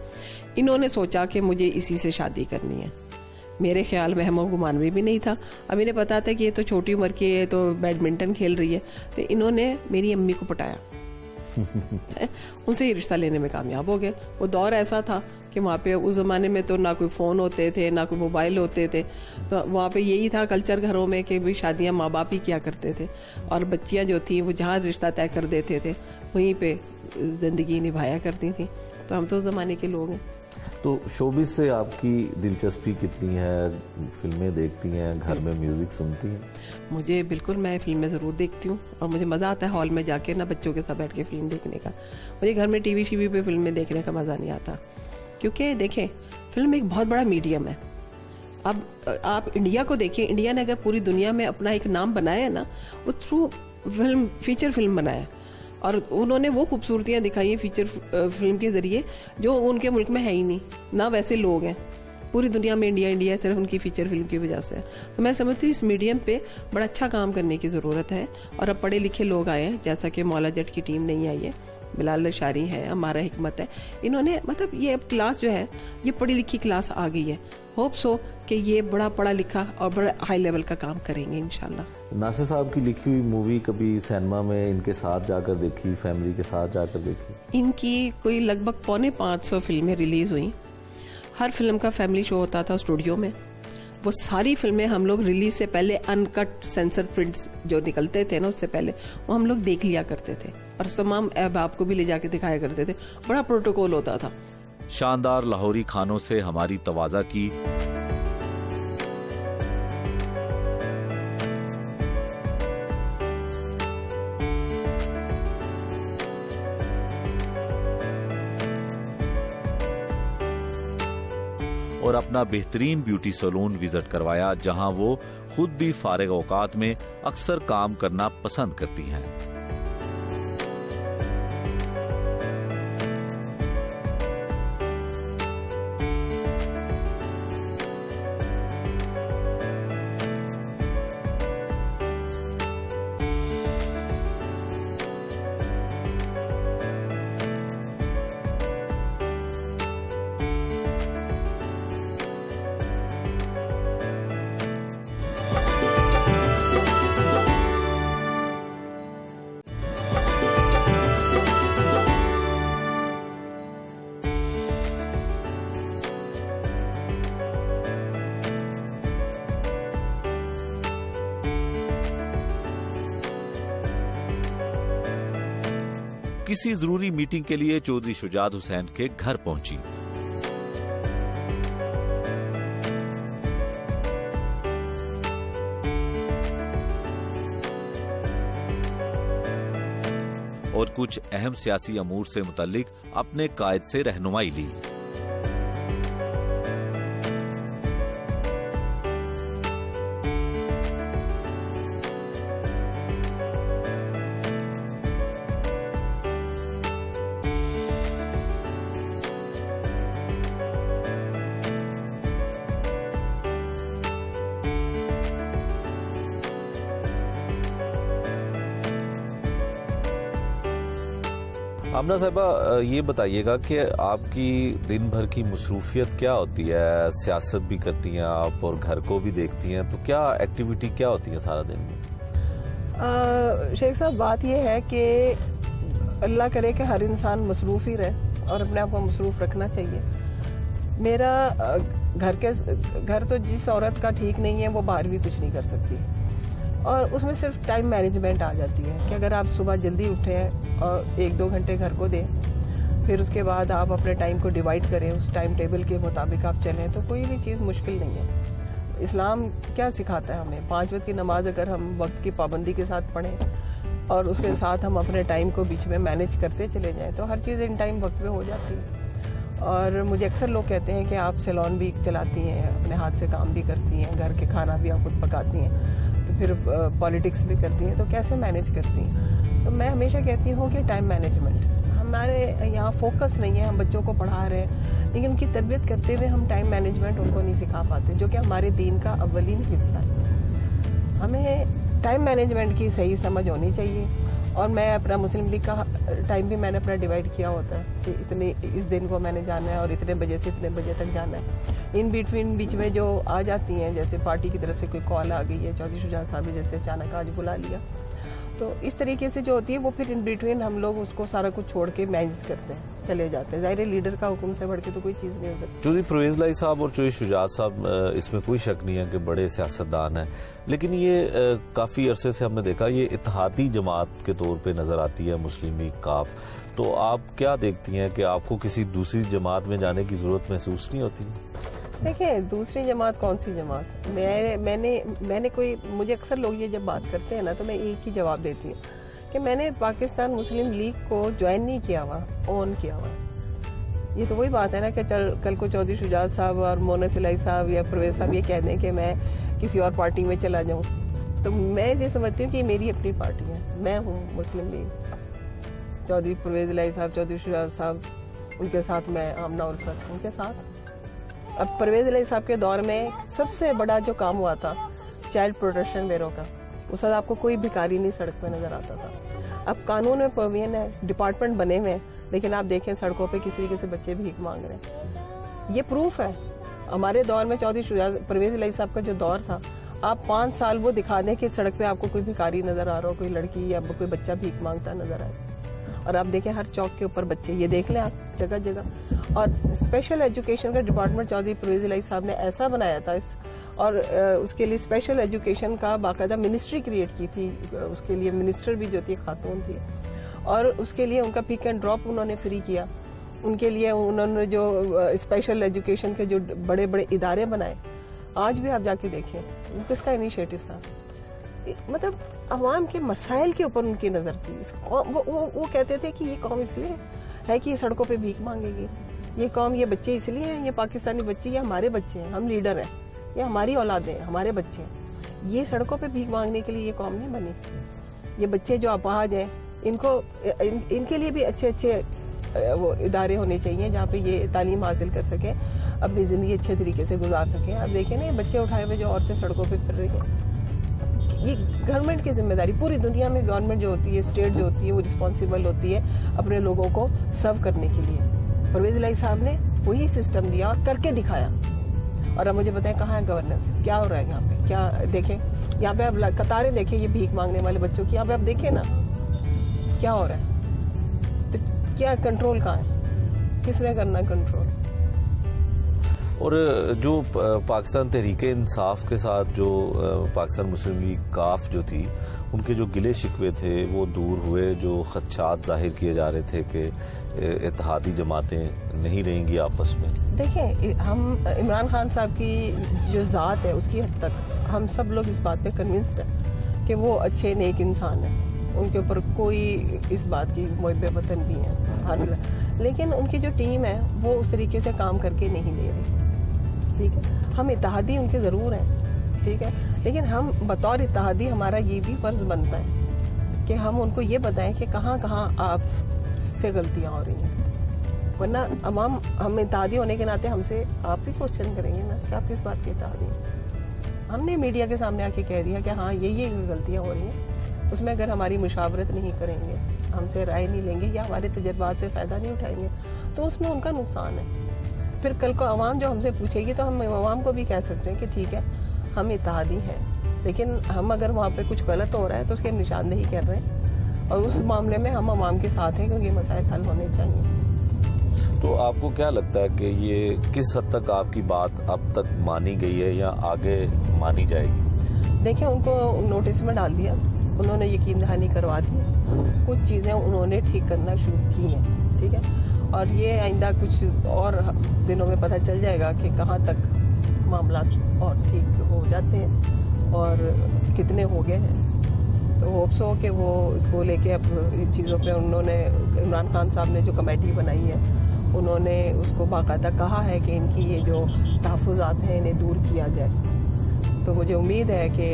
इन्होंने सोचा कि मुझे इसी से शादी करनी है। मेरे ख्याल में हम गुमान में भी नहीं था। अब इन्हें पता था कि ये तो छोटी उम्र की है, तो बैडमिंटन खेल रही है, तो इन्होंने मेरी अम्मी को पटाया उनसे ही रिश्ता लेने में कामयाब हो गए। वो दौर ऐसा था कि वहाँ पे उस ज़माने में तो ना कोई फ़ोन होते थे, ना कोई मोबाइल होते थे, तो वहाँ पे यही था कल्चर घरों में कि भाई शादियाँ माँ बाप ही किया करते थे, और बच्चियाँ जो थी वो जहाँ रिश्ता तय कर देते थे वहीं पे ज़िंदगी निभाया करती थी। तो हम तो उस ज़माने के लोग हैं। तो शोबिस से आपकी दिलचस्पी कितनी है? फिल्में देखती हैं, घर में म्यूजिक सुनती हैं? मुझे बिल्कुल, मैं फिल्में ज़रूर देखती हूँ और मुझे मज़ा आता है हॉल में जाके ना बच्चों के साथ बैठ के फिल्म देखने का। मुझे घर में टीवी शीवी पे फिल्में देखने का मज़ा नहीं आता, क्योंकि देखें फिल्म एक बहुत बड़ा मीडियम है। अब आप इंडिया को देखिए, इंडिया ने अगर पूरी दुनिया में अपना एक नाम बनाया है ना, वो थ्रू फिल्म, फीचर फिल्म बनाया, और उन्होंने वो खूबसूरतियाँ दिखाई हैं फीचर फिल्म के ज़रिए जो उनके मुल्क में है ही नहीं, ना वैसे लोग हैं पूरी दुनिया में। इंडिया सिर्फ उनकी फीचर फिल्म की वजह से है। तो मैं समझती हूँ इस मीडियम पे बड़ा अच्छा काम करने की ज़रूरत है, और अब पढ़े लिखे लोग आए हैं, जैसा कि मौला जट की टीम नहीं आई है, बिलाल शारी है, हमारा हिकमत है, इन्होंने मतलब ये अब क्लास जो है ये पढ़ी लिखी क्लास आ गई है। होप सो कि ये बड़ा पढ़ा लिखा और बड़ा हाई लेवल का काम करेंगे इंशाल्लाह। नासिर साहब की लिखी हुई मूवी कभी सिनेमा में इनके साथ जाकर देखी, फैमिली के साथ जाकर देखी? इनकी कोई लगभग 450 फिल्में रिलीज़ हुई। हर फिल्म का फैमिली शो होता था स्टूडियो में। वो सारी फिल्में हम लोग रिलीज से पहले अनकट सेंसर प्रिंट्स जो निकलते थे ना, उससे पहले वो हम लोग देख लिया करते थे, और तमाम अहबाब को भी ले जाके दिखाया करते थे। बड़ा प्रोटोकॉल होता था। शानदार लाहौरी खानों से हमारी तवाज़ा की। और अपना बेहतरीन ब्यूटी सैलून विजिट करवाया, जहां वो खुद भी फारिग औकात में अक्सर काम करना पसंद करती हैं। किसी जरूरी मीटिंग के लिए चौधरी शुजात हुसैन के घर पहुंची। और कुछ अहम सियासी अमूर से मुतालिक अपने कायद से रहनुमाई ली। आमना साहिबा, ये बताइएगा कि आपकी दिन भर की मसरूफियत क्या होती है? सियासत भी करती हैं आप और घर को भी देखती हैं, तो क्या एक्टिविटी क्या होती है सारा दिन में? शेख साहब, बात यह है कि अल्लाह करे कि हर इंसान मसरूफ़ ही रहे और अपने आप को मसरूफ़ रखना चाहिए। मेरा घर तो जिस औरत का ठीक नहीं है वो बाहर भी कुछ नहीं कर सकती, और उसमें सिर्फ टाइम मैनेजमेंट आ जाती है कि अगर आप सुबह जल्दी उठें और 1-2 घंटे घर को दें, फिर उसके बाद आप अपने टाइम को डिवाइड करें, उस टाइम टेबल के मुताबिक आप चलें, तो कोई भी चीज़ मुश्किल नहीं है। इस्लाम क्या सिखाता है हमें? 5 वक्त की नमाज अगर हम वक्त की पाबंदी के साथ पढ़ें और उसके साथ हम अपने टाइम को बीच में मैनेज करते चले जाएं, तो हर चीज़ इन टाइम वक्त पे हो जाती है। और मुझे अक्सर लोग कहते हैं कि आप सैलून भी चलाती हैं, अपने हाथ से काम भी करती हैं, घर के खाना भी आप खुद पकाती हैं, तो फिर पॉलिटिक्स भी करती हैं, तो कैसे मैनेज करती हैं? तो मैं हमेशा कहती हूँ कि टाइम मैनेजमेंट। हमारे यहाँ फोकस नहीं है, हम बच्चों को पढ़ा रहे हैं लेकिन उनकी तरबियत करते हुए हम टाइम मैनेजमेंट उनको नहीं सिखा पाते, जो कि हमारे दीन का अव्वलीन हिस्सा है। हमें टाइम मैनेजमेंट की सही समझ होनी चाहिए। और मैं अपना मुस्लिम लीग का टाइम भी मैंने अपना डिवाइड किया होता है कि इतने इस दिन को मैंने जाना है और इतने बजे से इतने बजे तक जाना है। इन बिटवीन बीच में जो आ जाती हैं, जैसे पार्टी की तरफ से कोई कॉल आ गई है, चौधरी शुजात साहब ने जैसे अचानक आज बुला लिया, तो इस तरीके से जो होती है वो फिर इन बिटवीन हम लोग उसको सारा कुछ छोड़ के मैनेज करते हैं, चले जाते हैं। ज़ाहिर लीडर का हुक्म से बढ़ के तो कोई चीज़ नहीं हो सकती। चौधरी परवेज़ लाई साहब और चौधरी शुजात साहब, इसमें कोई शक नहीं है कि बड़े सियासतदान हैं, लेकिन ये काफ़ी अरसे से हमने देखा ये इत्तेहादी जमात के तौर पे नज़र आती है मुस्लिम लीग काफ। तो आप क्या देखती हैं कि आपको किसी दूसरी जमात में जाने की ज़रूरत महसूस नहीं होती? देखिए, दूसरी जमात कौन सी जमात? मैंने कोई, मुझे अक्सर लोग ये जब बात करते हैं ना, तो मैं एक ही जवाब देती हूँ कि मैंने पाकिस्तान मुस्लिम लीग को ज्वाइन नहीं किया हुआ, ओन किया हुआ। ये तो वही बात है ना कि कल को चौधरी शुजात साहब और मोनस इलाही साहब या परवेज साहब ये कह दें कि मैं किसी और पार्टी में चला जाऊँ, तो मैं ये समझती हूँ कि मेरी अपनी पार्टी है, मैं हूँ मुस्लिम लीग। चौधरी परवेज इलाही साहब, चौधरी शुजात साहब, उनके साथ मैं आमना उल्फत, उनके साथ। अब परवेज इलाही साहब के दौर में सबसे बड़ा जो काम हुआ था चाइल्ड प्रोटेक्शन ब्यूरो का, उस वक्त आपको कोई भिखारी नहीं सड़क पे नजर आता था। अब कानून में प्रोविजन है, डिपार्टमेंट बने हुए हैं, लेकिन आप देखें सड़कों पे किसी तरीके से बच्चे भीख मांग रहे हैं। ये प्रूफ है। हमारे दौर में चौधरी परवेज इलाही साहब का जो दौर था, आप 5 साल वो दिखा दें कि सड़क पे आपको कोई भिखारी नजर आ रहा हो, कोई लड़की या कोई बच्चा भीख मांगता नजर आए, और आप देखें हर चौक के ऊपर बच्चे, ये देख लें आप जगह जगह। और स्पेशल एजुकेशन का डिपार्टमेंट चौधरी परवेज इलाही साहब ने ऐसा बनाया था और उसके लिए स्पेशल एजुकेशन का बाकायदा मिनिस्ट्री क्रिएट की थी। उसके लिए मिनिस्टर भी जो थी खातून थी, और उसके लिए उनका पिक एंड ड्रॉप उन्होंने फ्री किया। उनके लिए उन्होंने जो स्पेशल एजुकेशन के जो बड़े बड़े इदारे बनाए, आज भी आप जाके देखें वो किसका इनिशिएटिव था। मतलब अवाम के मसाइल के ऊपर उनकी नज़र थी। वो कहते थे कि ये कौम इसलिए है कि ये सड़कों पे भीख मांगेगी, ये कौम, ये बच्चे इसलिए हैं, ये पाकिस्तानी बच्चे, ये हमारे बच्चे हैं, हम लीडर हैं, ये हमारी औलादें हैं, हमारे बच्चे हैं, ये सड़कों पे भीख मांगने के लिए ये कौम नहीं बनी। ये बच्चे जो अपाहज हैं, इनके लिए भी अच्छे वो इदारे होने चाहिए जहाँ पे ये तालीम हासिल कर सके, अपनी ज़िंदगी अच्छे तरीके से गुजार सकें। अब देखें ना, ये बच्चे उठाए हुए जो औरतें सड़कों पे फिर रही हैं, ये गवर्नमेंट की जिम्मेदारी। पूरी दुनिया में गवर्नमेंट जो होती है, स्टेट जो होती है, वो रिस्पॉन्सिबल होती है अपने लोगों को सर्व करने के लिए। परवेज इलाही साहब ने वही सिस्टम दिया और करके दिखाया। और अब मुझे बताएं कहाँ है गवर्नेंस, क्या हो रहा है यहाँ पे? क्या देखें यहाँ पे, अब कतारें देखें ये भीख मांगने वाले बच्चों की, यहाँ पे आप देखें ना क्या हो रहा है। तो क्या कंट्रोल कहाँ है? किसने करना कंट्रोल? और जो पाकिस्तान तहरीक इंसाफ के साथ जो पाकिस्तान मुस्लिम लीग काफ जो थी, उनके जो गिले शिकवे थे वो दूर हुए, जो खदशात जाहिर किए जा रहे थे कि इत्तेहादी जमातें नहीं रहेंगी आपस में? देखिए, हम इमरान खान साहब की जो ज़ात है उसकी हद तक हम सब लोग इस बात पे कन्विंस्ड है कि वो अच्छे नेक इंसान हैं, उनके ऊपर कोई इस बात की मुहब्बे वतन भी है, लेकिन उनकी जो टीम है वो उस तरीके से काम करके नहीं दे रही। ठीक है, हम इत्तेहादी उनके ज़रूर हैं, ठीक है, लेकिन हम बतौर इत्तेहादी हमारा ये भी फ़र्ज़ बनता है कि हम उनको ये बताएं कि कहाँ कहाँ आप से गलतियाँ हो रही हैं, वरना अवाम हम इत्तेहादी होने के नाते हमसे आप भी क्वेश्चन करेंगे ना कि आप किस बात के इत्तेहादी हैं। हमने मीडिया के सामने आके कह दिया कि हाँ ये गलतियाँ हो रही हैं, उसमें अगर हमारी मुशावरत नहीं करेंगे, हमसे राय नहीं लेंगे या हमारे तजर्बात से फ़ायदा नहीं उठाएंगे तो उसमें उनका नुकसान है। फिर कल को अवाम जो हमसे पूछेगी तो हम अवाम को भी कह सकते हैं कि ठीक है हम इत्तेहादी हैं, लेकिन हम अगर वहाँ पे कुछ गलत हो रहा है तो उसकी हम निशानदेही कर रहे हैं और उस मामले में हम अवाम के साथ हैं क्योंकि मसाइल हल होने चाहिए। तो आपको क्या लगता है कि ये किस हद तक आपकी बात अब तक मानी गई है या आगे मानी जाएगी? देखिए, उनको नोटिस में डाल दिया, उन्होंने यकीन दहानी करवा दी, कुछ चीज़ें उन्होंने ठीक करना शुरू की हैं, ठीक है, और ये आइंदा कुछ और दिनों में पता चल जाएगा कि कहाँ तक मामला और ठीक हो जाते हैं और कितने हो गए हैं। तो होप्स हो कि वो इसको लेके अब इन चीज़ों पे उन्होंने, इमरान खान साहब ने जो कमेटी बनाई है उन्होंने उसको बाकायदा कहा है कि इनकी ये जो तहफ़्फ़ुज़ात हैं इन्हें दूर किया जाए। तो मुझे उम्मीद है कि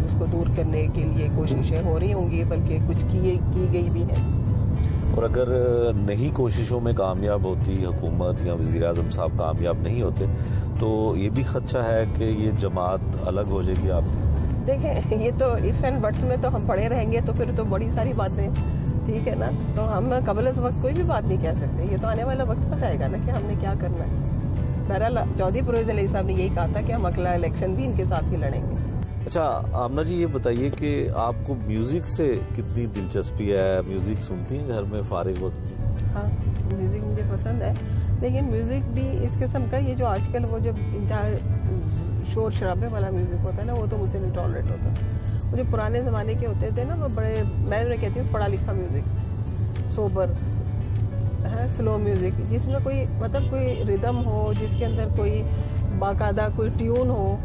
उसको दूर करने के लिए कोशिशें हो रही होंगी, बल्कि कुछ की गई भी हैं। और अगर नहीं कोशिशों में कामयाब होती हुकूमत या वज़ीर-ए-आज़म साहब कामयाब नहीं होते तो ये भी खदशा है कि ये जमात अलग हो जाएगी आपकी? देखें, ये तो इफ्स एंड बट्स में तो हम पड़े रहेंगे तो फिर तो बड़ी सारी बातें, ठीक है ना, तो हम कबल इस वक्त कोई भी बात नहीं कह सकते। ये तो आने वाला वक्त बताएगा ना कि हमने क्या करना है। बहरहाल चौधरी परवेज़ इलाही साहब ने यही कहा था कि हम अगला इलेक्शन भी इनके साथ ही लड़ेंगे। अच्छा आमना जी, ये बताइए कि आपको म्यूजिक से कितनी दिलचस्पी है? म्यूजिक सुनती हैं घर में फारिग वक्त? हाँ, म्यूज़िक मुझे पसंद है, लेकिन म्यूज़िक भी इस किस्म का, ये जो आजकल वो जो शोर शराबे वाला म्यूज़िक होता है ना, वो तो मुझसे नहीं टॉलरेट होता। वो जो पुराने ज़माने के होते थे ना, वो बड़े, मैं उन्हें कहती हूँ पढ़ा लिखा म्यूज़िक, सोबर है, स्लो म्यूज़िक, जिसमें कोई मतलब कोई रिदम हो, जिसके अंदर कोई बाकायदा कोई ट्यून हो।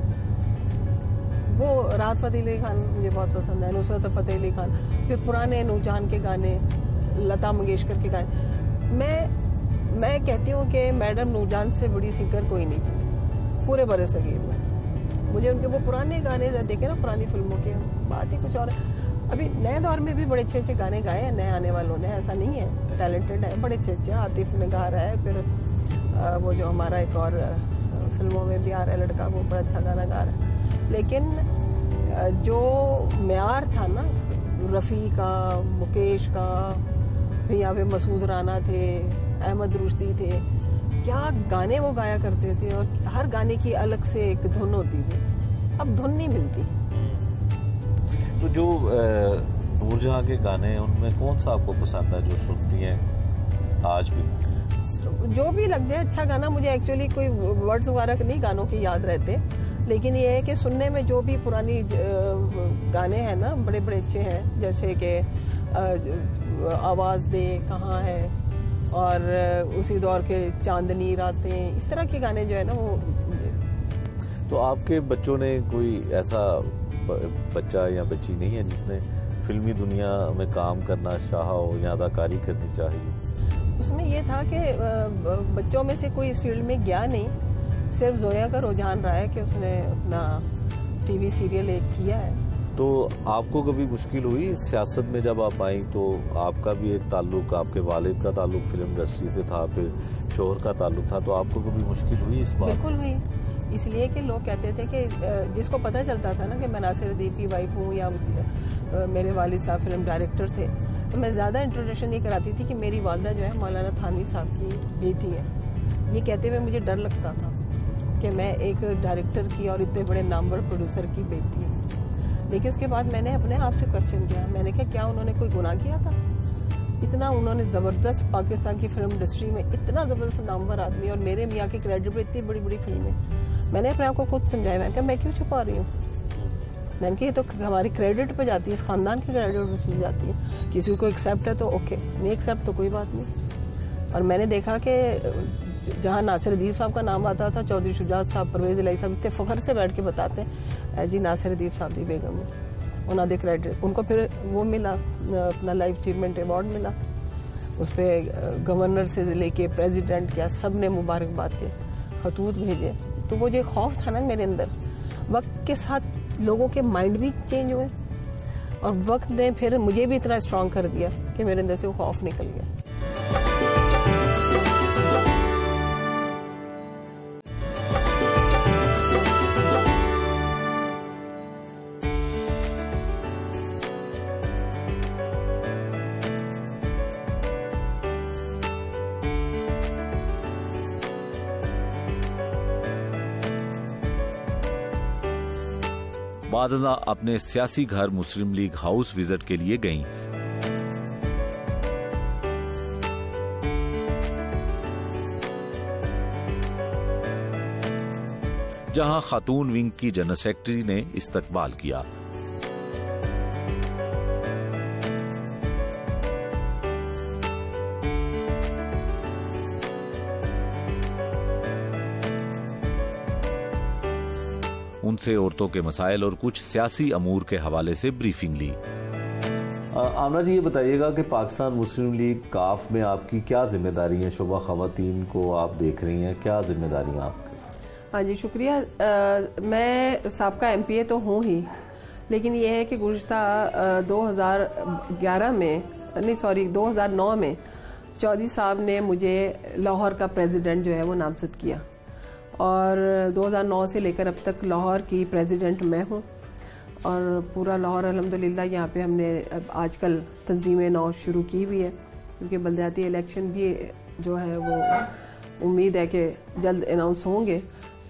वो राहत फ़तेह अली खान मुझे बहुत पसंद है, नुसरत फ़तेह अली खान, फिर पुराने नूरजहान के गाने, लता मंगेशकर के गाने। मैं कहती हूँ कि मैडम नूरजहान से बड़ी सिंगर कोई नहीं थी पूरे बड़े सगीर में। मुझे उनके वो पुराने गाने देखे ना, पुरानी फिल्मों के, बात ही कुछ और है। अभी नए दौर में भी बड़े अच्छे अच्छे गाने गाए हैं नए आने वालों ने, ऐसा नहीं है, टैलेंटेड है, बड़े अच्छे अच्छे। आतिफ में गा रहा है, फिर वो जो हमारा एक और फिल्मों में भी आ रहा है लड़का, वो बड़ा अच्छा गाना गा रहा है। लेकिन जो म्यार था ना, रफ़ी का, मुकेश का, फिर यहाँ पे मसूद राना थे, अहमद रुश्दी थे, क्या गाने वो गाया करते थे, और हर गाने की अलग से एक धुन होती थी। अब धुन नहीं मिलती। तो जो नूरजहां के गाने हैं उनमें कौन सा आपको पसंद है जो सुनती हैं आज भी? जो भी लग जाए अच्छा गाना। मुझे एक्चुअली कोई वर्ड्स वगैरह नहीं गानों के याद रहते, लेकिन ये है कि सुनने में जो भी पुरानी गाने हैं ना, बड़े बड़े अच्छे हैं, जैसे कि आवाज़ दे कहाँ है, और उसी दौर के चांदनी रातें, इस तरह के गाने जो है ना वो। तो आपके बच्चों ने कोई ऐसा बच्चा या बच्ची नहीं है जिसने फिल्मी दुनिया में काम करना चाहा हो या अदाकारी करनी चाहिए? उसमें ये था कि बच्चों में से कोई इस फील्ड में गया नहीं, सिर्फ जोया का रुझान रहा है कि उसने अपना टीवी सीरियल एक किया है। तो आपको कभी मुश्किल हुई सियासत में जब आप आई? तो आपका भी एक ताल्लुक, आपके वालिद का ताल्लुक फिल्म इंडस्ट्री से था, फिर शोहर का ताल्लुक था, तो आपको कभी मुश्किल हुई इस बात? बिल्कुल हुई, इसलिए कि लोग कहते थे कि जिसको पता चलता था ना कि मैं नासिर अदीब की वाइफ हूँ या मेरे वालिद साहब फिल्म डायरेक्टर थे, तो मैं ज़्यादा इंट्रोडक्शन ये कराती थी कि मेरी वालदा जो है मौलाना थानवी साहब की बेटी है। ये कहते हुए मुझे डर लगता था कि मैं एक डायरेक्टर की और इतने बड़े नामवर प्रोड्यूसर की बेटी हूँ। लेकिन उसके बाद मैंने अपने आप से क्वेश्चन किया, मैंने कहा क्या उन्होंने कोई गुनाह किया था? इतना उन्होंने ज़बरदस्त पाकिस्तान की फिल्म इंडस्ट्री में इतना ज़बरदस्त नामवर आदमी, और मेरे मियाँ के क्रेडिट पर इतनी बड़ी बड़ी फिल्में। मैंने अपने आप को खुद समझाया, मैंने कहा मैं क्यों छुपा रही हूँ? मैंने कहा ये तो हमारी क्रेडिट पे जाती है, इस खानदान की क्रेडिट पे चली जाती है। किसी को एक्सेप्ट है तो ओके, नहीं एक्सेप्ट तो कोई बात नहीं। और मैंने देखा कि जहाँ नासिर अदीब साहब का नाम आता था, चौधरी शुजात साहब, परवेज इलाही साहब इतने फख्र से बैठ के बताते हैं जी नासिर अदीब साहब दी बेगम है, उन्होंने दे क्रेडिट उनको। फिर वो मिला अपना लाइफ अचीवमेंट अवार्ड मिला, उस पर गवर्नर से लेके प्रेसिडेंट क्या सब ने मुबारकबाद के खतूत भेजे। तो वो जो खौफ था ना मेरे अंदर, वक्त के साथ लोगों के माइंड भी चेंज हुए और वक्त ने फिर मुझे भी इतना स्ट्रांग कर दिया कि मेरे अंदर से वो खौफ निकल गया। बादशाह अपने सियासी घर मुस्लिम लीग हाउस विजिट के लिए गईं। जहां खातून विंग की जनरल सेक्रेटरी ने इस्तकबाल किया। उनसे औरतों के मसाइल और कुछ सियासी अमूर के हवाले से ब्रीफिंग ली। आमना जी, ये बताइएगा कि पाकिस्तान मुस्लिम लीग काफ में आपकी क्या जिम्मेदारी है? शुबा खवातीन को आप देख रही हैं, क्या जिम्मेदारी आपकी? हाँ जी, शुक्रिया। मैं साबका MPA तो हूँ ही, लेकिन ये है कि गुज़िश्ता 2011 में 2009 में चौधरी साहब ने मुझे लाहौर का प्रेसिडेंट जो है वो नामजद किया और 2009 से लेकर अब तक लाहौर की प्रेसिडेंट मैं हूँ। और पूरा लाहौर अल्हम्दुलिल्लाह यहाँ पे हमने आजकल तंजीमें नौ शुरू की हुई है, क्योंकि बलदियाती इलेक्शन भी जो है वो उम्मीद है कि जल्द अनाउंस होंगे।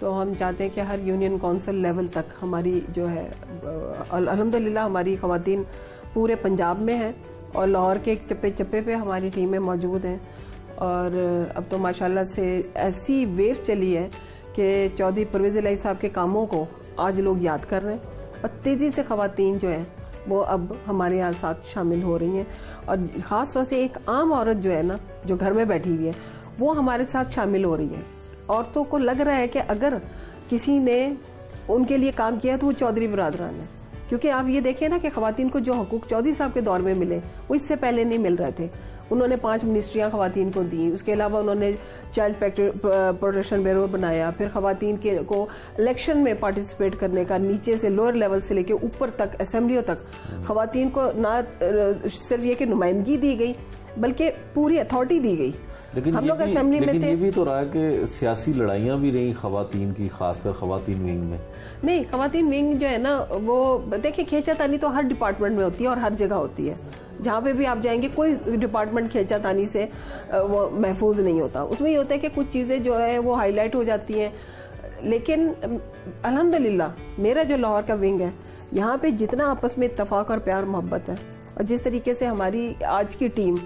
तो हम चाहते हैं कि हर यूनियन काउंसिल लेवल तक हमारी जो है अल्हम्दुलिल्लाह हमारी ख़वातीन पूरे पंजाब में हैं और लाहौर के चप्पे चप्पे पे हमारी टीमें मौजूद हैं। और अब तो माशाल्लाह से ऐसी वेव चली है कि चौधरी परवेज इलाही साहब के कामों को आज लोग याद कर रहे हैं और तेज़ी से ख़वातीन जो हैं वो अब हमारे यहाँ साथ शामिल हो रही हैं। और ख़ास तौर से एक आम औरत जो है ना, जो घर में बैठी हुई है, वो हमारे साथ शामिल हो रही है। औरतों को लग रहा है कि अगर किसी ने उनके लिए काम किया तो वो चौधरी बरादरान है, क्योंकि आप ये देखें ना कि ख़वातीन को जो हकूक़ चौधरी साहब के दौर में मिले वो इससे पहले नहीं मिल रहे थे। उन्होंने 5 मिनिस्ट्रियाँ ख़वातीन को दी, उसके अलावा उन्होंने चाइल्ड प्रोटेक्शन ब्यूरो बनाया, फिर ख़वातीन को इलेक्शन में पार्टिसिपेट करने का नीचे से लोअर लेवल से लेके ऊपर तक असेंबलियों तक ख़वातीन को ना सिर्फ ये कि नुमाइंदगी दी गई बल्कि पूरी अथॉरिटी दी गई। लेकिन हम लोग असेंबली में थे। ये भी तो रहा है कि सियासी लड़ाइयाँ भी रही ख़वातीन की, खासकर ख़वातीन विंग में। नहीं, ख़वातीन विंग जो है ना वो देखिए खींचातानी तो हर डिपार्टमेंट में होती है और हर जगह होती है। जहाँ पे भी आप जाएंगे कोई डिपार्टमेंट खींचातानी से वो महफूज नहीं होता। उसमें ये होता है कि कुछ चीज़ें जो है वो हाईलाइट हो जाती हैं, लेकिन अल्हम्दुलिल्लाह मेरा जो लाहौर का विंग है यहाँ पे जितना आपस में इत्तफाक और प्यार मोहब्बत है और जिस तरीके से हमारी आज की टीम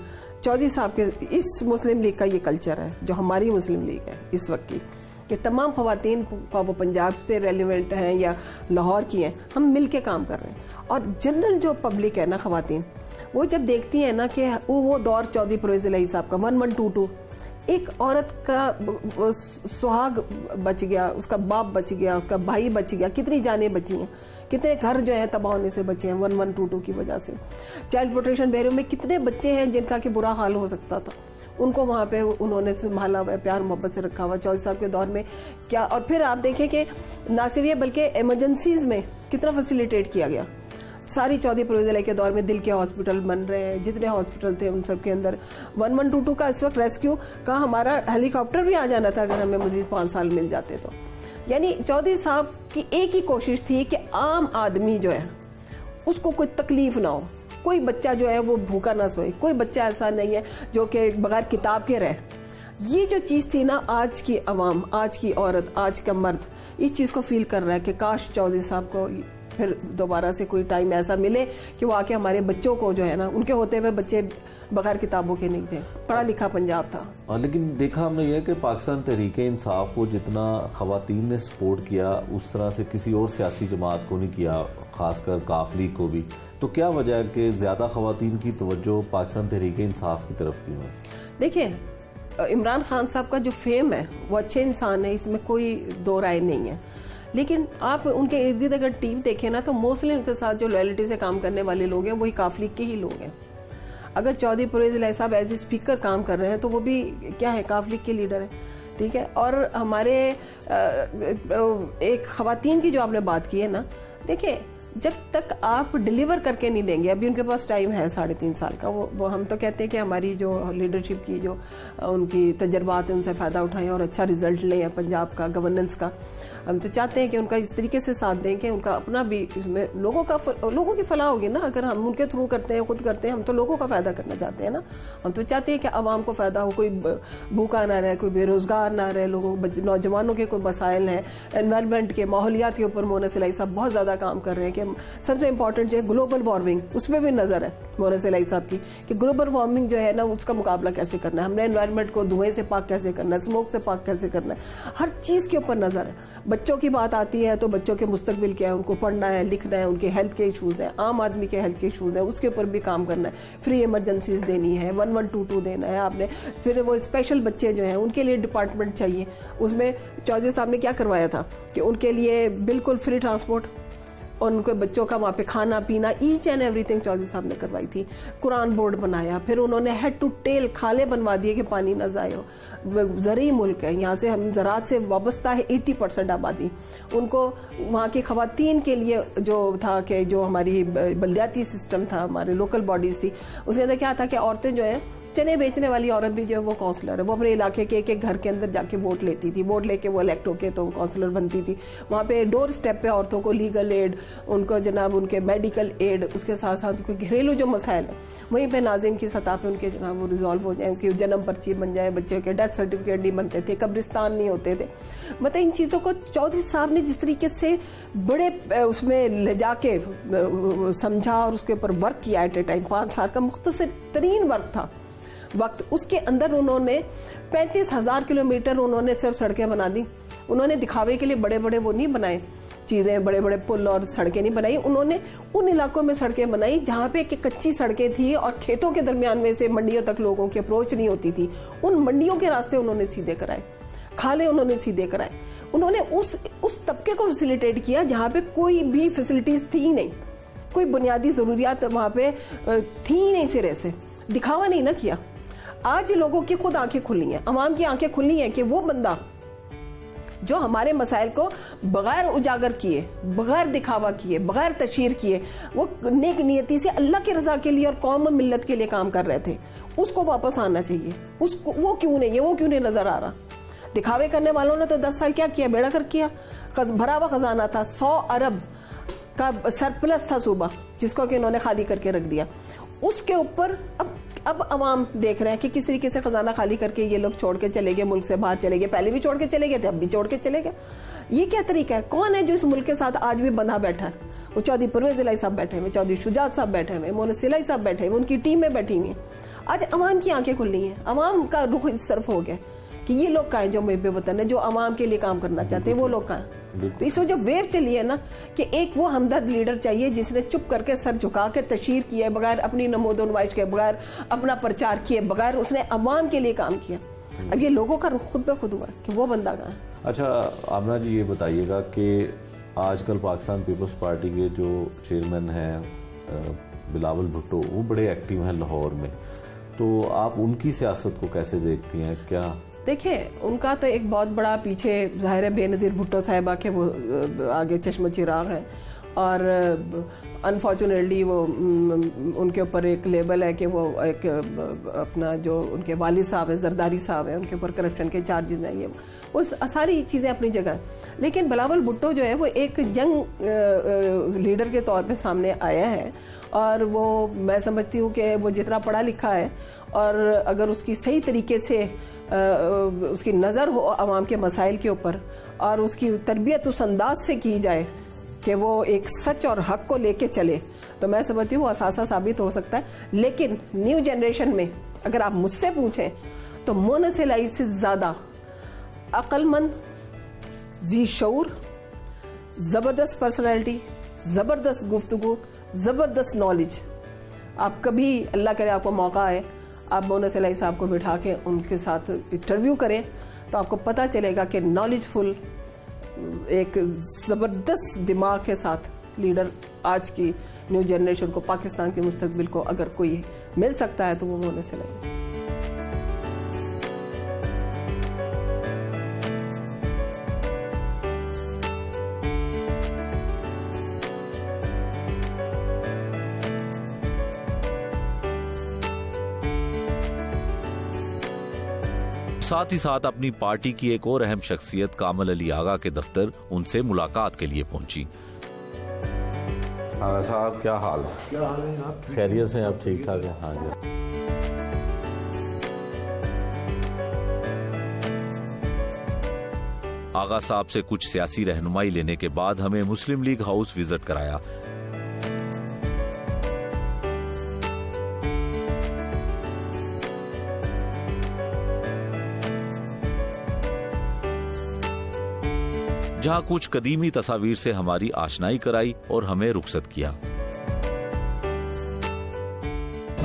चौधरी साहब के इस मुस्लिम लीग का ये कल्चर है, जो हमारी मुस्लिम लीग है इस वक्त की, कि तमाम ख़वातीन को वो पंजाब से रेलिवेंट हैं या लाहौर की हैं, हम मिल के काम कर रहे हैं। और जनरल जो पब्लिक है ना ख़वातीन, वो जब देखती है ना कि वो दौर चौधरी परवेज इलाही साहब का 1122, एक औरत का सुहाग बच गया, उसका बाप बच गया, उसका भाई बच गया, कितनी जानें बची हैं, कितने घर जो है तबाह होने से बचे हैं 1122 की वजह से। चाइल्ड प्रोटेक्शन ब्यूरो में कितने बच्चे हैं जिनका कि बुरा हाल हो सकता था, उनको वहाँ पे उन्होंने संभाला हुआ, प्यार मोहब्बत से रखा हुआ। चौधरी साहब के दौर में क्या, और फिर आप देखें कि ना सिर्फ ये बल्कि इमरजेंसीज में कितना फैसिलिटेट किया गया। सारी चौधरी परवेज इलाही के दौर में दिल के हॉस्पिटल बन रहे हैं, जितने हॉस्पिटल थे उन सब के अंदर 1122 का इस वक्त रेस्क्यू का हमारा हेलीकॉप्टर भी आ जाना था अगर हमें मजीद 5 साल मिल जाते तो। यानी चौधरी साहब की एक ही कोशिश थी कि आम आदमी जो है उसको कोई तकलीफ ना हो, कोई बच्चा जो है वो भूखा ना सोए, कोई बच्चा ऐसा नहीं है जो कि बगैर किताब के रहे। ये जो चीज़ थी ना, आज की अवाम, आज की औरत, आज का मर्द इस चीज़ को फील कर रहा है कि काश चौधरी साहब को फिर दोबारा से कोई टाइम ऐसा मिले कि वो आके हमारे बच्चों को जो है ना, उनके होते हुए बच्चे बगैर किताबों के नहीं थे, पढ़ा लिखा पंजाब था। लेकिन देखा हमने ये कि पाकिस्तान तहरीके इंसाफ को जितना ख़वातीन ने सपोर्ट किया उस तरह से किसी और सियासी जमात को नहीं किया ख़ासकर काफ लीग को भी, तो क्या वजह है कि ज़्यादा ख़वातीन की तवज्जो पाकिस्तान तहरीक इंसाफ की तरफ क्यों है? देखिए, इमरान खान साहब का जो फेम है वो अच्छे इंसान है, इसमें कोई दो राय नहीं है, लेकिन आप उनके इर्द गिर्द अगर टीम देखें ना तो मोस्टली उनके साथ जो लॉयल्टी से काम करने वाले लोग हैं वही काफ लीग के ही लोग हैं। अगर चौधरी परवेज इलाही साहब एज ए स्पीकर काम कर रहे हैं तो वो भी क्या है, काफ लीग के लीडर है, ठीक है। और हमारे एक खवातीन की जो आपने बात की है ना, देखिए जब तक आप डिलीवर करके नहीं देंगे, अभी उनके पास टाइम है 3.5 साल का, वो हम तो कहते हैं कि हमारी जो लीडरशिप की जो उनकी तजर्बात है उनसे फ़ायदा उठाएं और अच्छा रिजल्ट लें पंजाब का गवर्नेंस का। हम तो चाहते हैं कि उनका इस तरीके से साथ दें कि उनका अपना भी इसमें लोगों की फलाह होगी ना। अगर हम उनके थ्रू करते हैं, खुद करते हैं, हम तो लोगों का फ़ायदा करना चाहते हैं ना। हम तो चाहते हैं कि आवाम को फ़ायदा हो, कोई भूखा ना रहे, कोई बेरोज़गार ना रहे, लोगों नौजवानों के कोई मसाइल हैं, एनवायरनमेंट के, माहौलियात के ऊपर मोहन इलाही साहब बहुत ज़्यादा काम कर रहे हैं। कि सबसे इंपॉर्टेंट जो है ग्लोबल वार्मिंग, उसमें भी नज़र है मोहन इलाही साहब की कि ग्लोबल वार्मिंग जो है ना उसका मुकाबला कैसे करना है, हमने एनवायरनमेंट को धुएं से पाक कैसे करना है, स्मोक से पाक कैसे करना है, हर चीज़ के ऊपर नज़र है। बच्चों की बात आती है तो बच्चों के मुस्तकबिल क्या है, उनको पढ़ना है, लिखना है, उनके हेल्थ के इशूज़ हैं, आम आदमी के हेल्थ के इशूज़ हैं, उसके ऊपर भी काम करना है। फ्री इमरजेंसीज देनी है, 1122 देना है आपने, फिर वो स्पेशल बच्चे जो हैं उनके लिए डिपार्टमेंट चाहिए। उसमें चौधरी साहब ने क्या करवाया था कि उनके लिए बिल्कुल फ्री ट्रांसपोर्ट और उनके बच्चों का वहाँ पे खाना पीना, ईच एंड एवरीथिंग चौधरी साहब ने करवाई थी। कुरान बोर्ड बनाया, फिर उन्होंने हेड टू टेल खाले बनवा दिए कि पानी न जाए हो। ज़रूरी मुल्क है, यहाँ से हम ज़राअत से वाबस्ता है 80% आबादी। उनको वहाँ की खवातीन के लिए जो था कि जो हमारी बल्दियाती सिस्टम था, हमारे लोकल बॉडीज़ थी, उसके अंदर क्या था कि औरतें जो है, चने बेचने वाली औरत भी जो है वो काउंसलर है, वो अपने इलाके के एक घर के अंदर जाके वोट लेती थी, वोट लेके वो इलेक्ट होके तो काउंसलर बनती थी। वहाँ पे डोर स्टेप पे औरतों को लीगल एड, उनको जनाब उनके मेडिकल एड, उसके साथ साथ उनके घरेलू जो मसाइल है वहीं पे नाजिम की सतह पे उनके जनाब वो रिजॉल्व हो जाए, उनकी जन्म पर्ची बन जाए, बच्चे के डेथ सर्टिफिकेट नहीं बनते थे, कब्रिस्तान नहीं होते थे। मतलब इन चीज़ों को चौधरी साहब ने जिस तरीके से बड़े उसमें ले जाके समझा और उसके ऊपर वर्क किया एट ए टाइम, 5 साल का मुख्तसर तरीन वर्क था वक्त। उसके अंदर उन्होंने 35,000 किलोमीटर उन्होंने सिर्फ सड़कें बना दी। उन्होंने दिखावे के लिए बड़े बड़े वो नहीं बनाए चीज़ें, बड़े बड़े पुल और सड़कें नहीं बनाई, उन्होंने उन इलाकों में सड़कें बनाई जहाँ पे कि कच्ची सड़कें थी और खेतों के दरमियान में से मंडियों तक लोगों की अप्रोच नहीं होती थी। उन मंडियों के रास्ते उन्होंने सीधे कराए, खाले उन्होंने सीधे कराए। उन्होंने उस तबके को फैसिलिटेट किया जहाँ पे कोई भी फैसिलिटीज थी नहीं, कोई बुनियादी जरूरियात वहाँ पे थी नहीं, सिरे से दिखावा नहीं ना किया। आज लोगों की खुद आंखें खुली हैं, अवाम की आंखें खुली हैं कि वो बंदा जो हमारे मसाइल को बगैर उजागर किए, बगैर दिखावा किए, बगैर तशहीर किए, वो नेक नियति से अल्लाह की रजा के लिए और कौम मिल्लत के लिए काम कर रहे थे, उसको वापस आना चाहिए। उसको वो क्यों नहीं नजर आ रहा? दिखावे करने वालों ने तो 10 साल क्या किया, बेड़ा कर किया। भरा हुआ खजाना था, 100 अरब का सरप्लस था सूबा, जिसको कि इन्होंने खाली करके रख दिया। उसके ऊपर अब अवाम देख रहे हैं कि किस तरीके से खजाना खाली करके ये लोग छोड़ के चले गए, मुल्क से बाहर चले गए। पहले भी छोड़ के चले गए थे, अब भी छोड़ के चले गए। ये क्या तरीका है? कौन है जो इस मुल्क के साथ आज भी बंधा बैठा है? वो चौधरी परवेज इलाही साहब बैठे हुए, चौधरी शुजात साहब बैठे हुए, मोहन इलाही साहब बैठे हुए, उनकी टीम में बैठी हुई है। आज अवाम की आंखें खुल रही हैं, अवाम का रुख इस तरफ हो गया कि ये लोग कहाँ हैं जो मुहब्बे वतन है, जो अवाम के लिए काम करना चाहते हैं, वो लोग कहाँ हैं? तो इस वजह वेव चली है ना कि एक वो हमदर्द लीडर चाहिए जिसने चुप करके सर झुका के तशहीर किया, बगैर अपनी नमोदो नुमाइश के, बगैर अपना प्रचार किए, बगैर उसने अवाम के लिए काम किया। अब ये लोगों का रुख खुद पे खुद हुआ कि वो बंदा कहाँ है। अच्छा आमना जी, ये बताइएगा कि आजकल पाकिस्तान पीपल्स पार्टी के जो चेयरमैन हैं बिलावल भुट्टो, वो बड़े एक्टिव हैं लाहौर में, तो आप उनकी सियासत को कैसे देखती हैं? क्या देखिए, उनका तो एक बहुत बड़ा पीछे ज़ाहिर है बेनज़ीर भुट्टो साहिबा के वो आगे चश्म चिराग है, और अनफॉर्चुनेटली वो उनके ऊपर एक लेबल है कि वो एक अपना जो उनके वालिद साहब है, जरदारी साहब है, उनके ऊपर करप्शन के चार्जेस हैं। ये वो सारी चीज़ें अपनी जगह, लेकिन बिलावल भुट्टो जो है वो एक यंग लीडर के तौर पे सामने आया है, और वो मैं समझती हूँ कि वो जितना पढ़ा लिखा है और अगर उसकी सही तरीके से उसकी नज़र हो आवाम के मसाइल के ऊपर और उसकी तरबियत उस अंदाज से की जाए कि वो एक सच और हक को लेके चले, तो मैं समझती हूँ असासा साबित हो सकता है। लेकिन न्यू जनरेशन में अगर आप मुझसे पूछें तो मोहन इलाही से ज़्यादा अक्लमंद, जी शऊर, ज़बरदस्त पर्सनैलिटी, ज़बरदस्त गुफ्तगू, ज़बरदस्त नॉलेज। आप कभी अल्लाह करे आपको मौका आए, आप मोना सलाई साहब को बिठा के उनके साथ इंटरव्यू करें तो आपको पता चलेगा कि नॉलेजफुल एक ज़बरदस्त दिमाग के साथ लीडर आज की न्यू जनरेशन को, पाकिस्तान के मुस्तकबिल को अगर कोई मिल सकता है तो वो मोना सलाई। साथ ही साथ अपनी पार्टी की एक और अहम शख्सियत कामल अली आगा के दफ्तर उनसे मुलाकात के लिए पहुंची। आगा साहब क्या हाल है? क्या हाल है आप? खैरियत से आप ठीक ठाक हैं? हाँ जी। आगा साहब से कुछ सियासी रहनुमाई लेने के बाद हमें मुस्लिम लीग हाउस विजिट कराया। जहां कुछ कदीमी तस्वीर से हमारी आशनाई कराई और हमें रुखसत किया।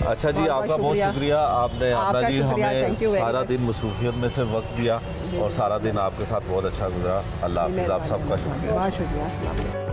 अच्छा जी, आपका बहुत शुक्रिया। आपने आमना जी हमें सारा दिन मसरूफियत में से वक्त दिया और सारा दिन आपके साथ बहुत अच्छा गुजरा। अल्लाह हाफिज़। आप सबका शुक्रिया। बहुत शुक्रिया।